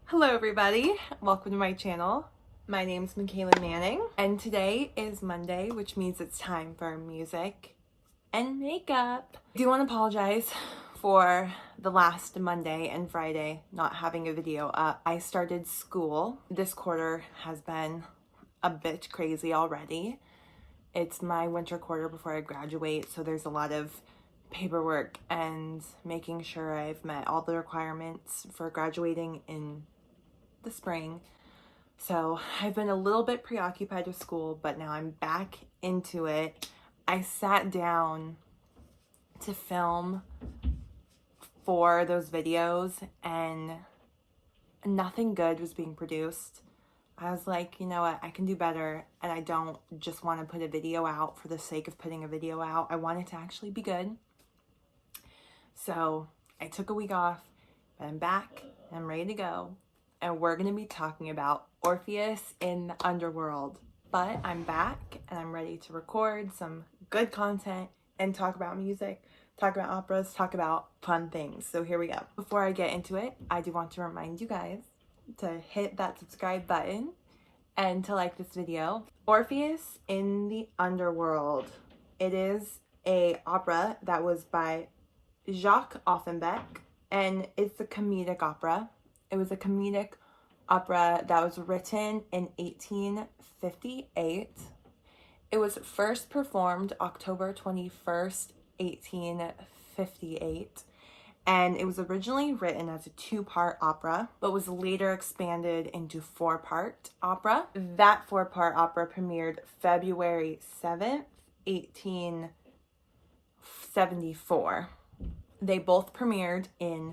Hello everybody, welcome to my channel. My name's Michaela Manning and today is Monday, which means it's time for music and makeup. I do want to apologize for the last Monday and Friday not having a video up. I started school. This quarter has been a bit crazy already. It's my winter quarter before I graduate, so there's a lot of paperwork and making sure I've met all the requirements for graduating in the spring. So I've been a little bit preoccupied with school, but now I'm back into it. I sat down to film for those videos and nothing good was being produced. I was like, you know what, I can do better, and I don't just want to put a video out for the sake of putting a video out. I want it to actually be good. So I took a week off, but I'm back and I'm ready to go. And we're going to be talking about Orpheus in the Underworld. But I'm back and I'm ready to record some good content and talk about music, talk about operas, talk about fun things. So here we go. Before I get into it, I do want to remind you guys to hit that subscribe button and to like this video. Orpheus in the Underworld. It is a opera that was by Jacques Offenbach, and it's a comedic opera. It was a comedic opera that was written in 1858. It was first performed October 21st, 1858. And it was originally written as a two-part opera, but was later expanded into four-part opera. That four-part opera premiered February 7th, 1874. They both premiered in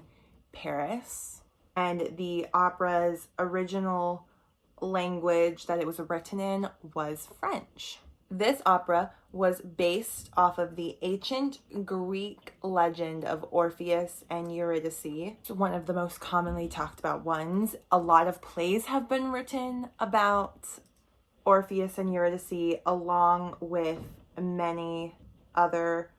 Paris, and the opera's original language that it was written in was French. This opera was based off of the ancient Greek legend of Orpheus and Eurydice. It's one of the most commonly talked about ones. A lot of plays have been written about Orpheus and Eurydice, along with many other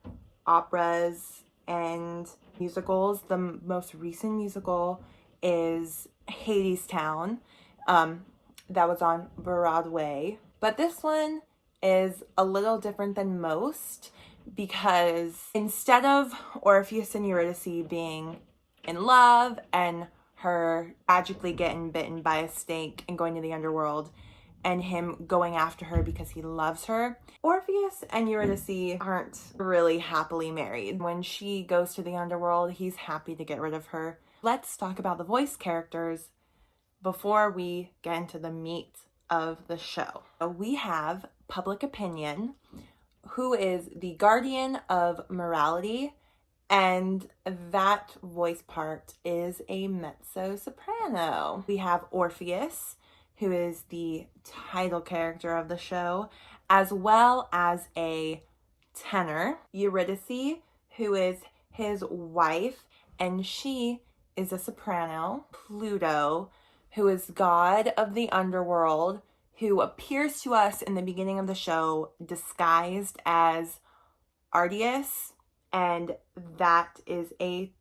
operas and musicals. The most recent musical is Hadestown, that was on Broadway. But this one is a little different than most because instead of Orpheus and Eurydice being in love and her tragically getting bitten by a snake and going to the underworld and him going after her because he loves her, Orpheus and Eurydice aren't really happily married. When she goes to the underworld, he's happy to get rid of her. Let's talk about the voice characters before we get into the meat of the show. We have Public Opinion, who is the guardian of morality, and that voice part is a mezzo-soprano. We have Orpheus, who is the title character of the show, as well as a tenor. Eurydice, who is his wife, and she is a soprano. Pluto, who is god of the underworld, who appears to us in the beginning of the show disguised as Artius, and that is a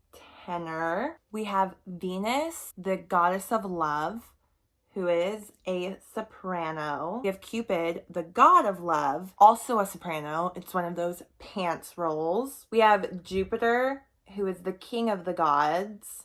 tenor. We have Venus, the goddess of love, who is a soprano. We have Cupid, the god of love, also a soprano. It's one of those pants roles. We have Jupiter, who is the king of the gods,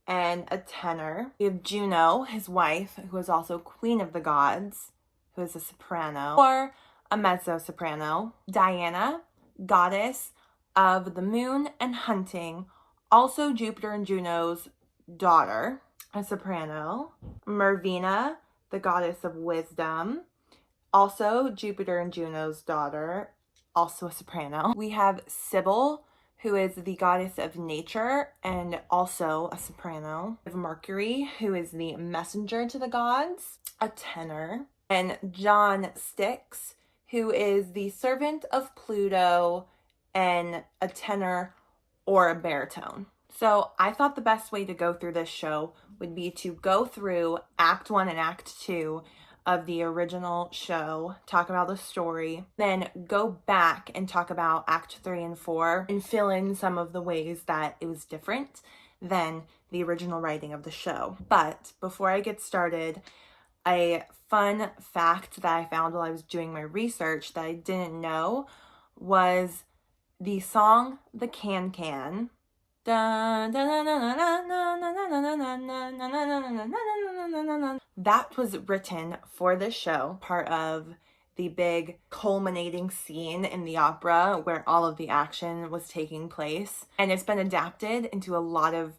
and a tenor. We have Juno, his wife, who is also queen of the gods, who is a soprano, or a mezzo-soprano. Diana, goddess of the moon and hunting, also Jupiter and Juno's daughter, a soprano. Mervina, the goddess of wisdom, also Jupiter and Juno's daughter, also a soprano. We have Sybil, who is the goddess of nature and also a soprano. We have Mercury, who is the messenger to the gods, a tenor. And John Styx, who is the servant of Pluto and a tenor or a baritone. So I thought the best way to go through this show would be to go through Act 1 and Act 2 of the original show, talk about the story, then go back and talk about Act 3 and 4 and fill in some of the ways that it was different than the original writing of the show. But before I get started, a fun fact that I found while I was doing my research that I didn't know was the song The Can Can. That was written for this show, part of the big culminating scene in the opera where all of the action was taking place. And it's been adapted into a lot of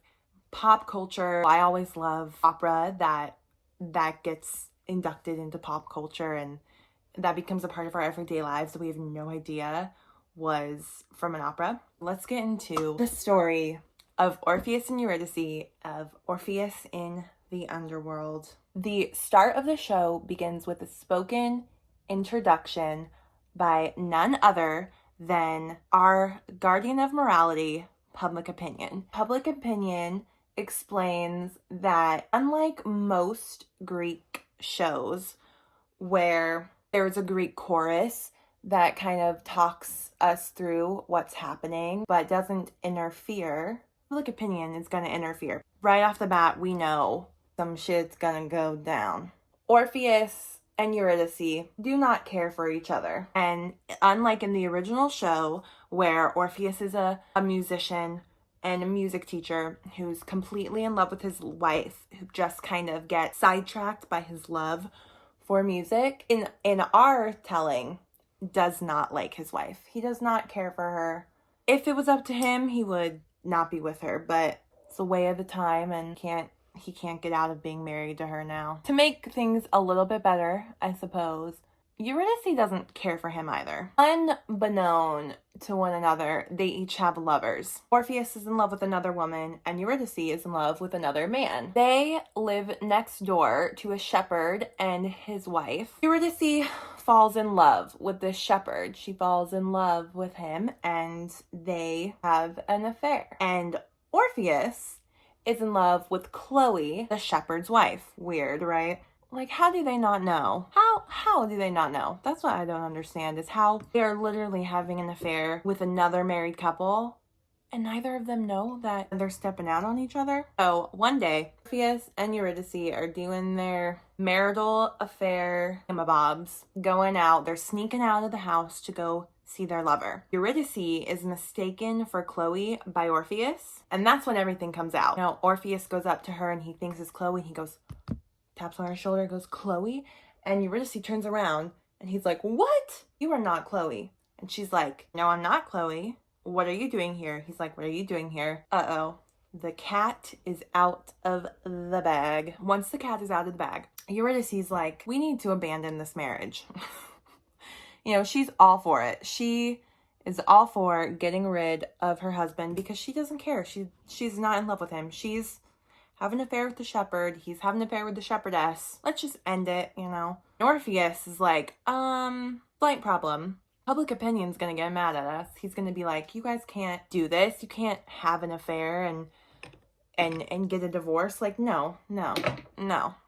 pop culture. I always love opera that gets inducted into pop culture and that becomes a part of our everyday lives that we have no idea was from an opera. Let's get into the story of Orpheus and Eurydice, of Orpheus in the Underworld. The start of the show begins with a spoken introduction by none other than our guardian of morality, Public Opinion. Public Opinion explains that unlike most Greek shows where there's a Greek chorus that kind of talks us through what's happening but doesn't interfere, Public Opinion is going to interfere. Right off the bat, we know some shit's gonna go down. Orpheus and Eurydice do not care for each other. And unlike in the original show, where Orpheus is a musician and a music teacher who's completely in love with his wife, who just kind of gets sidetracked by his love for music, in our telling, does not like his wife. He does not care for her. If it was up to him, he would not be with her, but it's the way of the time and he can't get out of being married to her now. To make things a little bit better, I suppose, Eurydice doesn't care for him either. Unbeknown to one another, they each have lovers. Orpheus is in love with another woman, and Eurydice is in love with another man. They live next door to a shepherd and his wife. Eurydice falls in love with this shepherd. She falls in love with him, and they have an affair. And Orpheus is in love with Chloe, the shepherd's wife. Weird, right? Like, how do they not know? How do they not know? That's what I don't understand, is how they're literally having an affair with another married couple and neither of them know that they're stepping out on each other. So one day, Orpheus and Eurydice are doing their marital affair thingamabobbs, going out. They're sneaking out of the house to go see their lover. Eurydice is mistaken for Chloe by Orpheus, and that's when everything comes out. Now, Orpheus goes up to her and he thinks it's Chloe. He goes, taps on her shoulder, goes, Chloe? And Eurydice turns around and he's like, what? You are not Chloe. And she's like, no, I'm not Chloe. What are you doing here? He's like, what are you doing here? Uh-oh. The cat is out of the bag. Once the cat is out of the bag, Eurydice's like, we need to abandon this marriage. You know, she's all for it. She is all for getting rid of her husband because she doesn't care. She's not in love with him. She's having an affair with the shepherd. He's having an affair with the shepherdess. Let's just end it, you know. Orpheus is like, blank problem. Public Opinion's gonna get mad at us. He's gonna be like, you guys can't do this. You can't have an affair and get a divorce. Like, no.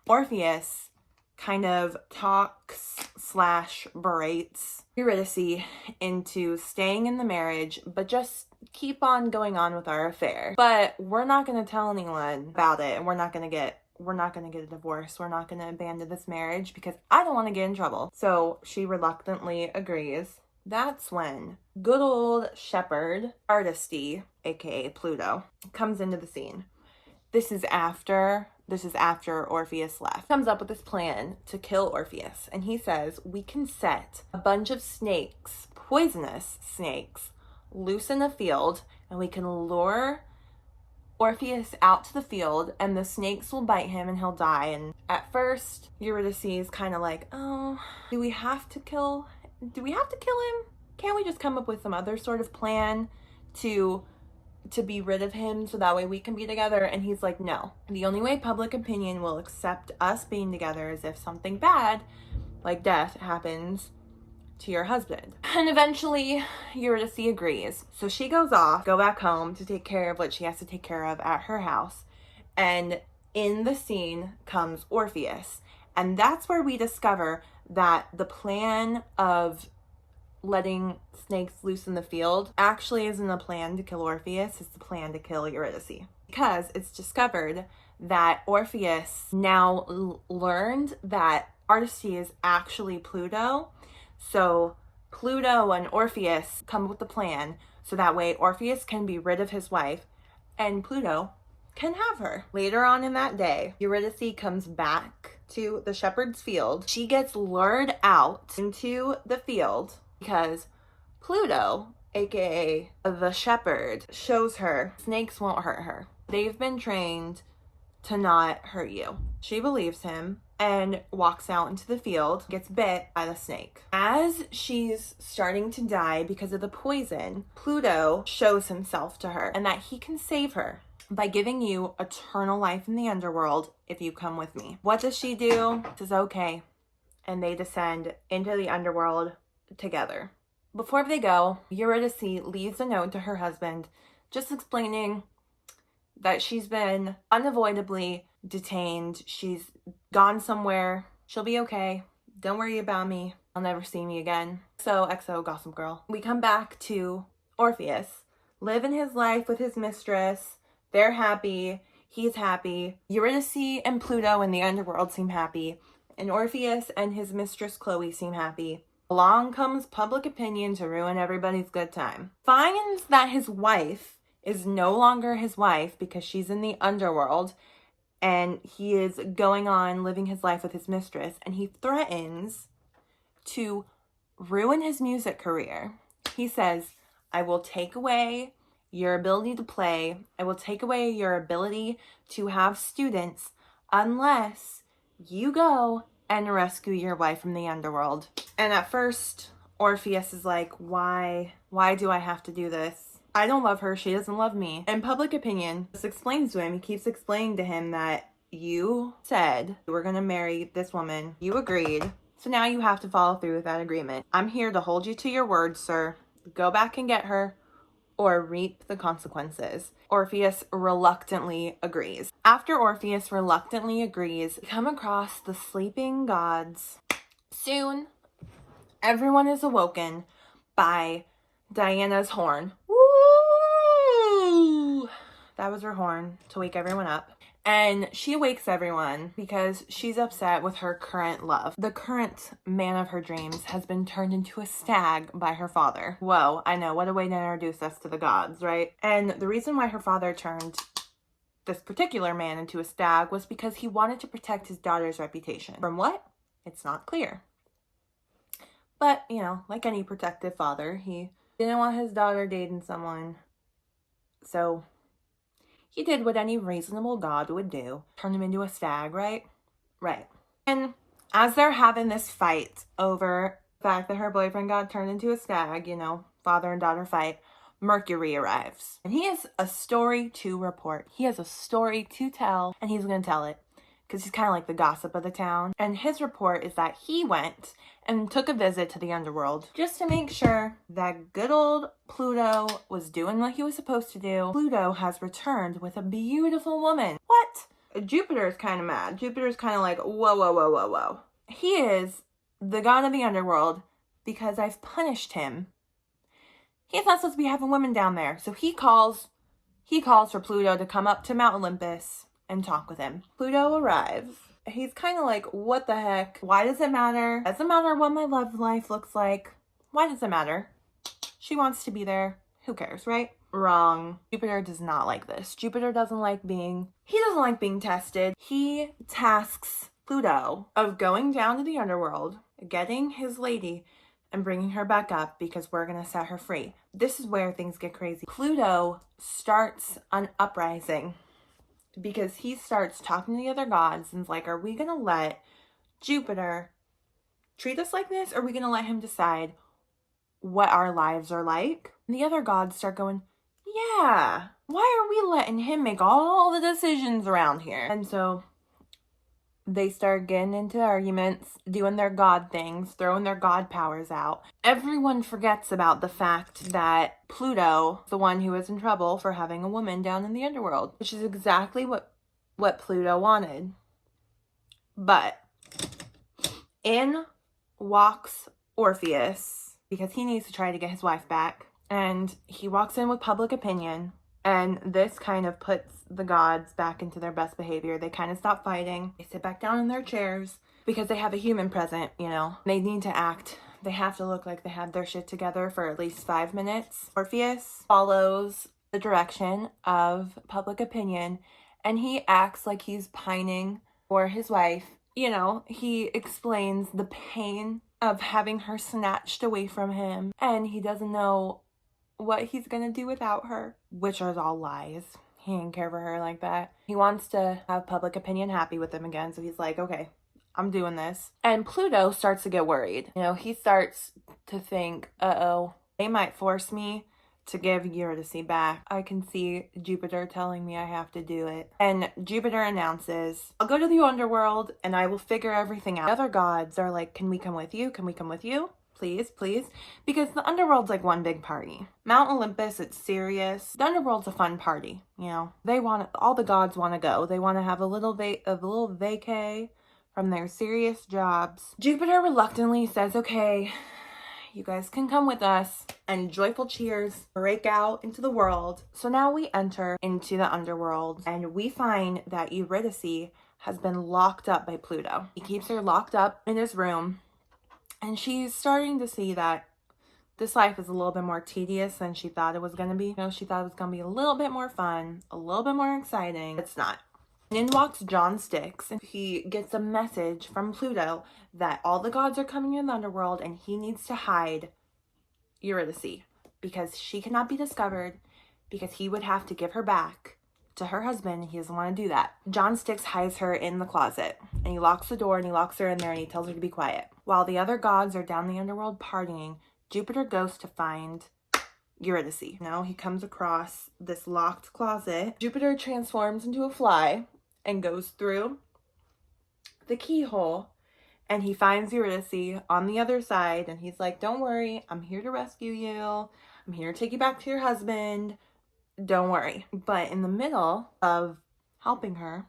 Orpheus kind of talks / berates Eurydice into staying in the marriage, but just keep on going on with our affair. But we're not going to tell anyone about it, and we're not going to get a divorce. We're not going to abandon this marriage because I don't want to get in trouble. So she reluctantly agrees. That's when good old shepherd Artisty, aka Pluto, comes into the scene. This is after Orpheus left. Comes up with this plan to kill Orpheus, and he says we can set a bunch of snakes, poisonous snakes, loose in a field, and we can lure Orpheus out to the field, and the snakes will bite him and he'll die. And at first, Eurydice is kind of like, oh, do we have to kill him? Can't we just come up with some other sort of plan to be rid of him so that way we can be together? And he's like, no. The only way Public Opinion will accept us being together is if something bad, like death, happens to your husband. And eventually Eurydice agrees. So she goes off, go back home to take care of what she has to take care of at her house. And in the scene comes Orpheus. And that's where we discover that the plan of letting snakes loose in the field actually isn't a plan to kill Orpheus, it's the plan to kill Eurydice. because it's discovered that Orpheus now learned that Eurydice is actually Pluto. So Pluto and Orpheus come with the plan so that way Orpheus can be rid of his wife and Pluto can have her. Later on in that day, Eurydice comes back to the shepherd's field. She gets lured out into the field because Pluto, aka the shepherd, shows her snakes won't hurt her. They've been trained to not hurt you. She believes him and walks out into the field, gets bit by the snake. As she's starting to die because of the poison, Pluto shows himself to her and that he can save her by giving you eternal life in the underworld if you come with me. What does she do? She says, okay. And they descend into the underworld together. Before they go, Eurydice leaves a note to her husband just explaining that she's been unavoidably detained. She's gone somewhere. She'll be okay. Don't worry about me. I'll never see me again. So, XO Gossip Girl. We come back to Orpheus, living his life with his mistress. They're happy. He's happy. Eurydice and Pluto in the underworld seem happy. And Orpheus and his mistress Chloe seem happy. Along comes public opinion to ruin everybody's good time. Finds that his wife is no longer his wife because she's in the underworld and he is going on living his life with his mistress, and he threatens to ruin his music career. He says, I will take away your ability to play. I will take away your ability to have students unless you go and rescue your wife from the underworld. And at first, Orpheus is like, why do I have to do this? I don't love her. She doesn't love me. And public opinion just explains to him. He keeps explaining to him that you said you were going to marry this woman. You agreed. So now you have to follow through with that agreement. I'm here to hold you to your word, sir. Go back and get her or reap the consequences. Orpheus reluctantly agrees. After Orpheus reluctantly agrees, we come across the sleeping gods. Soon, everyone is awoken by Diana's horn. Woo! That was her horn to wake everyone up. And she wakes everyone because she's upset with her current love. The current man of her dreams has been turned into a stag by her father. Whoa, I know, what a way to introduce us to the gods, right? And the reason why her father turned this particular man into a stag was because he wanted to protect his daughter's reputation. From what? It's not clear. But, you know, like any protective father, he didn't want his daughter dating someone. So he did what any reasonable god would do. Turn him into a stag, right? Right. And as they're having this fight over the fact that her boyfriend got turned into a stag, you know, father and daughter fight, Mercury arrives. And he has a story to report. He has a story to tell, and he's going to tell it because he's kind of like the gossip of the town. And his report is that he went and took a visit to the underworld just to make sure that good old Pluto was doing what he was supposed to do. Pluto has returned with a beautiful woman. What? Jupiter is kind of mad. Jupiter's kind of like, whoa, whoa, whoa, whoa, whoa. He is the god of the underworld because I've punished him. He's not supposed to be having women down there. So he calls for Pluto to come up to Mount Olympus and talk with him. Pluto arrives. He's kind of like, what the heck? Why does it matter? Doesn't matter what my love life looks like. Why does it matter? She wants to be there. Who cares, right? Wrong. Jupiter does not like this. Jupiter doesn't like being tested. He tasks Pluto of going down to the underworld, getting his lady, and bringing her back up because we're going to set her free. This is where things get crazy. Pluto starts an uprising because he starts talking to the other gods and is like, are we going to let Jupiter treat us like this? Or are we going to let him decide what our lives are like? And the other gods start going, yeah, why are we letting him make all the decisions around here? And so they start getting into arguments, doing their god things, throwing their god powers out. Everyone forgets about the fact that Pluto is the one who was in trouble for having a woman down in the underworld, which is exactly what Pluto wanted. But in walks Orpheus because he needs to try to get his wife back. And he walks in with public opinion And this kind of puts the gods back into their best behavior. They kind of stop fighting. They sit back down in their chairs because they have a human present, you know. They need to act. They have to look like they have their shit together for at least 5 minutes. Orpheus follows the direction of public opinion and he acts like he's pining for his wife. You know, he explains the pain of having her snatched away from him and he doesn't know what he's gonna do without her, which are all lies. He didn't care for her like that. He wants to have public opinion happy with him again, so he's like, okay, I'm doing this. And Pluto starts to get worried. You know, he starts to think, uh-oh, they might force me to give Eurydice back. I can see Jupiter telling me I have to do it. And Jupiter announces, I'll go to the underworld and I will figure everything out. The other gods are like, can we come with you? Can we come with you? Please, please. Because the underworld's like one big party. Mount Olympus, it's serious. The underworld's a fun party, you know. They want, all the gods want to go. They want to have a little vacay from their serious jobs. Jupiter reluctantly says, okay, you guys can come with us, and joyful cheers break out into the world. So now we enter into the underworld and we find that Eurydice has been locked up by Pluto. He keeps her locked up in his room and she's starting to see that this life is a little bit more tedious than she thought it was going to be. You know, she thought it was going to be a little bit more fun, a little bit more exciting. It's not. And in walks John Styx, and he gets a message from Pluto that all the gods are coming in the underworld and he needs to hide Eurydice because she cannot be discovered, because he would have to give her back to her husband. He doesn't want to do that. John Styx hides her in the closet and he locks the door and he locks her in there and he tells her to be quiet. While the other gods are down the underworld partying, Jupiter goes to find Eurydice. Now he comes across this locked closet. Jupiter transforms into a fly and goes through the keyhole and he finds Eurydice on the other side and he's like, don't worry, I'm here to rescue you. I'm here to take you back to your husband. Don't worry. But in the middle of helping her,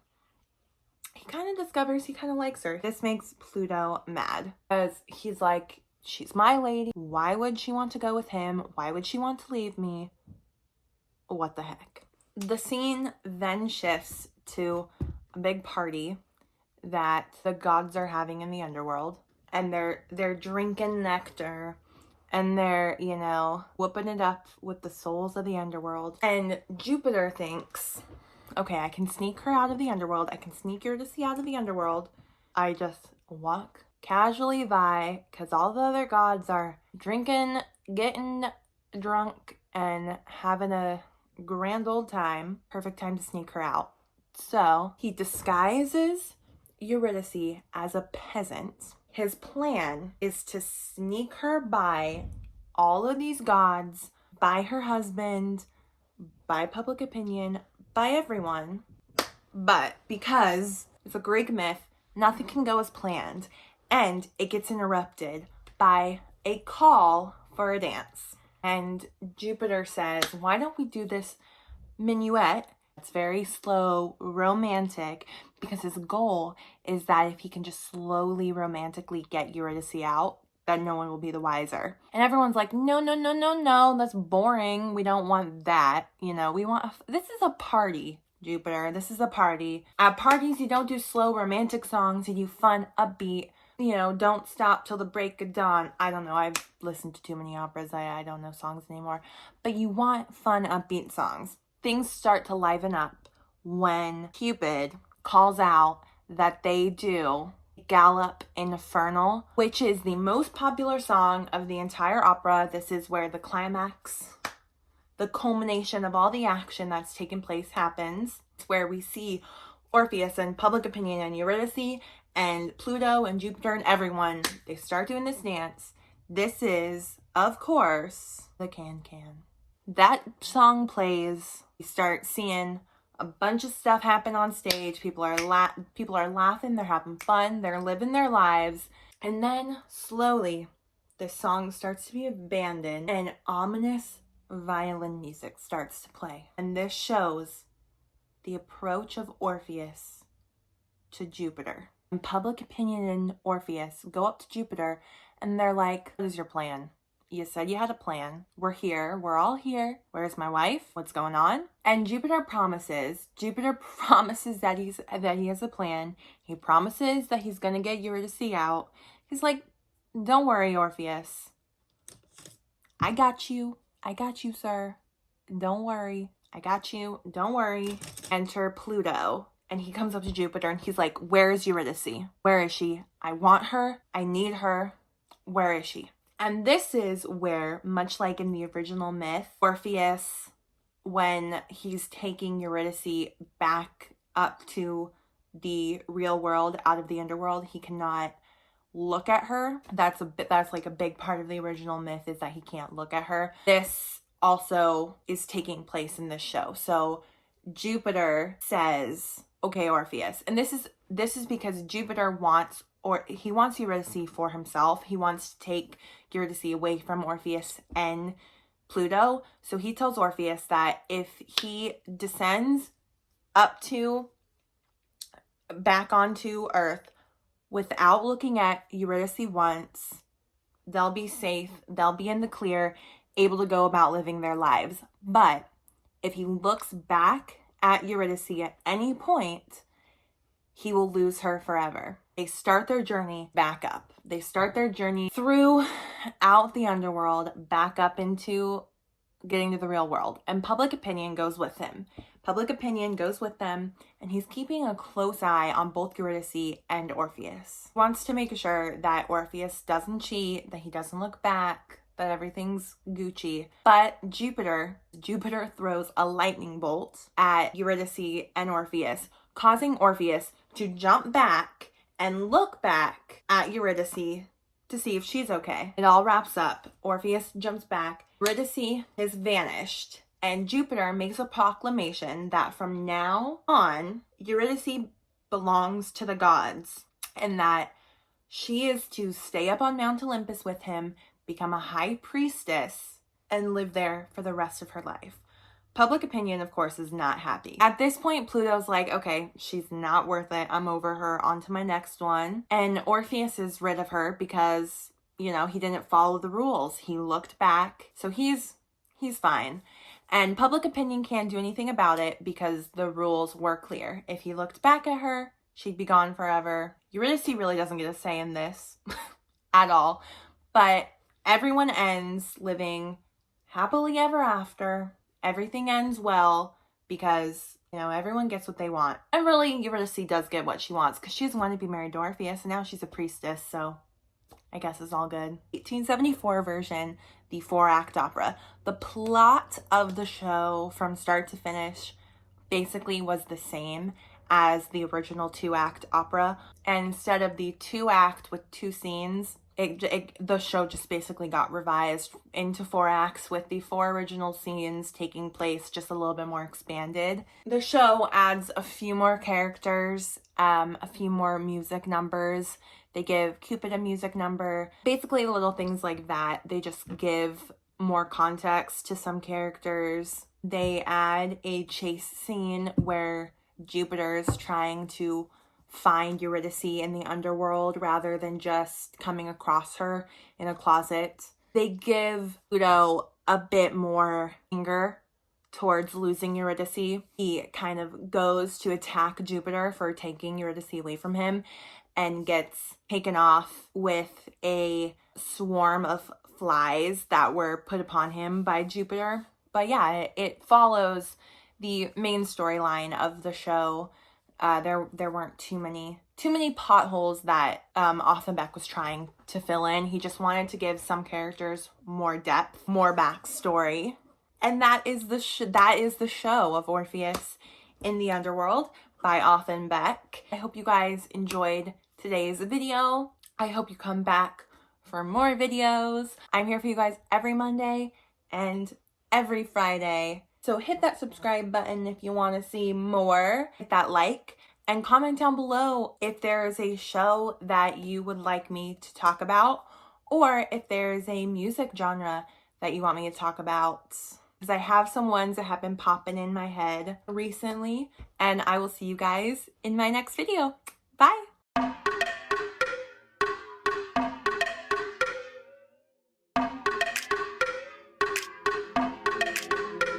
he kind of discovers he kind of likes her. This makes Pluto mad because he's like, she's my lady. Why would she want to go with him? Why would she want to leave me? What the heck? The scene then shifts to a big party that the gods are having in the underworld, and they're drinking nectar and they're, you know, whooping it up with the souls of the underworld. And Jupiter thinks, okay, I can sneak her out of the underworld. I can sneak Eurydice out of the underworld. I just walk casually by because all the other gods are drinking, getting drunk, and having a grand old time. Perfect time to sneak her out. So he disguises Eurydice as a peasant. His plan is to sneak her by all of these gods, by her husband, by public opinion, by everyone. But because it's a Greek myth, nothing can go as planned, and it gets interrupted by a call for a dance. And Jupiter says, why don't we do this minuet? It's very slow, romantic, because his goal is that if he can just slowly, romantically get Eurydice out, that no one will be the wiser. And everyone's like, no, no, no, no, no, that's boring. We don't want that. You know, we want, this is a party, Jupiter. This is a party. At parties, you don't do slow, romantic songs. You do fun, upbeat, you know, don't stop till the break of dawn. I don't know. I've listened to too many operas. I don't know songs anymore. But you want fun, upbeat songs. Things start to liven up when Cupid calls out that they do Gallop Infernal, which is the most popular song of the entire opera. This is where the climax, the culmination of all the action that's taken place happens. It's where we see Orpheus and public opinion and Eurydice and Pluto and Jupiter and everyone. They start doing this dance. This is, of course, the can-can. That song plays. You start seeing a bunch of stuff happen on stage. People are laughing, they're having fun, they're living their lives. And then slowly the song starts to be abandoned and ominous violin music starts to play. And this shows the approach of Orpheus to Jupiter. And public opinion and Orpheus go up to Jupiter and they're like, what is your plan? You said you had a plan. We're here. We're all here. Where's my wife? What's going on? And Jupiter promises that he has a plan. He promises that he's going to get Eurydice out. He's like, don't worry, Orpheus. I got you. I got you, sir. Don't worry. I got you. Don't worry. Enter Pluto. And he comes up to Jupiter and he's like, where is Eurydice? Where is she? I want her. I need her. Where is she? And this is where, much like in the original myth, Orpheus, when he's taking Eurydice back up to the real world out of the underworld, he cannot look at her. That's like a big part of the original myth, is that he can't look at her. This also is taking place in this show. So Jupiter says, okay, Orpheus, and this is because Jupiter wants Eurydice for himself. He wants to take Eurydice away from Orpheus and Pluto. So he tells Orpheus that if he descends back onto Earth without looking at Eurydice once, they'll be safe, they'll be in the clear, able to go about living their lives. But if he looks back at Eurydice at any point, he will lose her forever. They start their journey back up. They start their journey throughout the underworld, back up into getting to the real world. And public opinion goes with him. Public opinion goes with them, and he's keeping a close eye on both Eurydice and Orpheus. He wants to make sure that Orpheus doesn't cheat, that he doesn't look back, that everything's Gucci. But Jupiter throws a lightning bolt at Eurydice and Orpheus, causing Orpheus to jump back and look back at Eurydice to see if she's okay. It all wraps up. Orpheus jumps back. Eurydice is vanished. And Jupiter makes a proclamation that from now on, Eurydice belongs to the gods, and that she is to stay up on Mount Olympus with him, become a high priestess, and live there for the rest of her life. Public opinion, of course, is not happy. At this point, Pluto's like, okay, she's not worth it. I'm over her. On to my next one. And Orpheus is rid of her because, he didn't follow the rules. He looked back. So he's fine. And public opinion can't do anything about it because the rules were clear. If he looked back at her, she'd be gone forever. Eurydice really doesn't get a say in this at all. But everyone ends living happily ever after. Everything ends well because, everyone gets what they want. And really, Eurydice does get what she wants because she doesn't want to be married to Orpheus, and now she's a priestess, so I guess it's all good. 1874 version, the 4-act opera. The plot of the show from start to finish basically was the same as the original 2-act opera. And instead of the 2-act with 2 scenes, the show just basically got revised into 4 acts with the 4 original scenes taking place just a little bit more expanded. The show adds a few more characters, a few more music numbers. They give Cupid a music number. Basically little things like that. They just give more context to some characters. They add a chase scene where Jupiter's trying to find Eurydice in the underworld rather than just coming across her in a closet. They give Pluto a bit more anger towards losing Eurydice. He kind of goes to attack Jupiter for taking Eurydice away from him and gets taken off with a swarm of flies that were put upon him by Jupiter. But yeah, it follows the main storyline of the show. There weren't too many potholes that Offenbeck was trying to fill in. He just wanted to give some characters more depth, more backstory, and that is the show of Orpheus in the Underworld by Offenbeck. I hope you guys enjoyed today's video. I hope you come back for more videos. I'm here for you guys every Monday and every Friday. So hit that subscribe button if you want to see more. Hit that like and comment down below if there is a show that you would like me to talk about, or if there is a music genre that you want me to talk about. Because I have some ones that have been popping in my head recently, and I will see you guys in my next video. Bye!